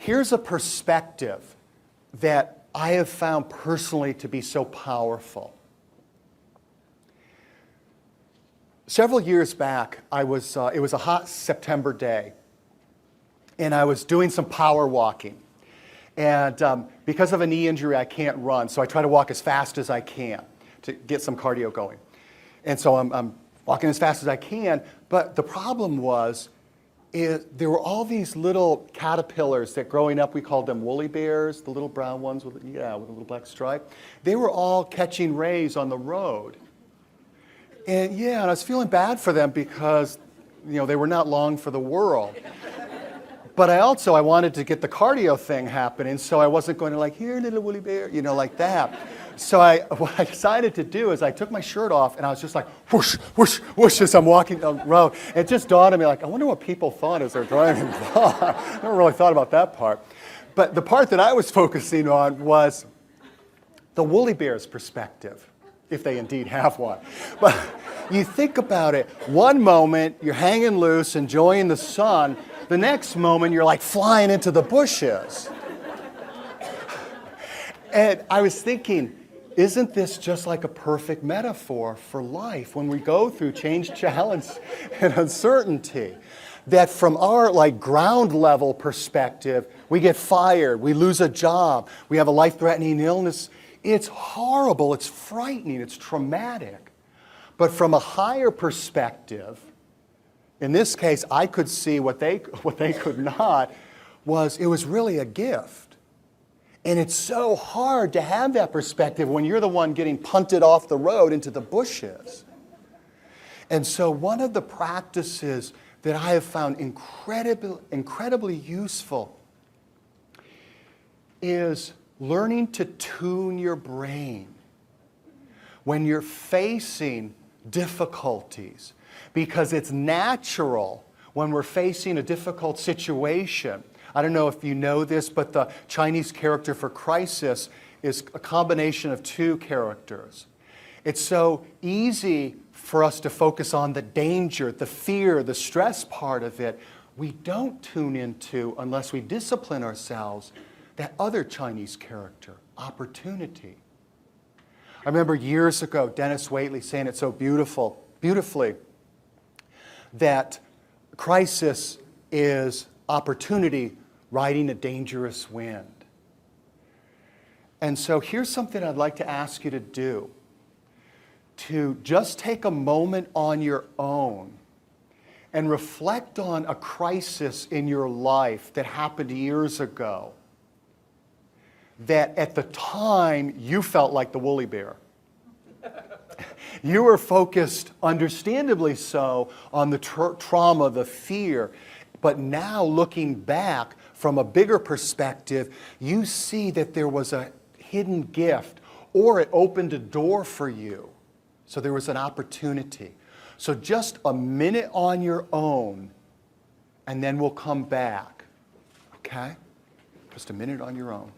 here's a perspective that I have found personally to be so powerful. Several years back, it was a hot September day, and I was doing some power walking. And because of a knee injury, I can't run, so I try to walk as fast as I can to get some cardio going. And so I'm walking as fast as I can, but the problem was there were all these little caterpillars that growing up we called them woolly bears, the little brown ones with a little black stripe. They were all catching rays on the road. And and I was feeling bad for them because they were not long for the world. But I wanted to get the cardio thing happening, so I wasn't going to like, here, little woolly bear, like that. So what I decided to do is I took my shirt off, and I was just like, whoosh, whoosh, whoosh, as I'm walking down the road. It just dawned on me, like, I wonder what people thought as they're driving by. I never really thought about that part. But the part that I was focusing on was the woolly bear's perspective, if they indeed have one. But you think about it, one moment you're hanging loose, enjoying the sun. The next moment, you're like flying into the bushes. And I was thinking, isn't this just like a perfect metaphor for life when we go through change, challenge, and uncertainty? That from our ground level perspective, we get fired, we lose a job, we have a life-threatening illness. It's horrible, it's frightening, it's traumatic. But from a higher perspective, in this case, I could see what they could not, it was really a gift. And it's so hard to have that perspective when you're the one getting punted off the road into the bushes. And so one of the practices that I have found incredibly useful is learning to tune your brain when you're facing difficulties. Because it's natural when we're facing a difficult situation. I don't know if you know this, but the Chinese character for crisis is a combination of two characters. It's so easy for us to focus on the danger, the fear, the stress part of it. We don't tune into, unless we discipline ourselves, that other Chinese character, opportunity. I remember years ago, Dennis Waitley saying it so beautifully, that crisis is opportunity riding a dangerous wind. And so here's something I'd like to ask you to do. To just take a moment on your own and reflect on a crisis in your life that happened years ago, that at the time you felt like the woolly bear. You were focused, understandably so, on the trauma, the fear. But now, looking back from a bigger perspective, you see that there was a hidden gift, or it opened a door for you. So there was an opportunity. So just a minute on your own, and then we'll come back. Okay? Just a minute on your own.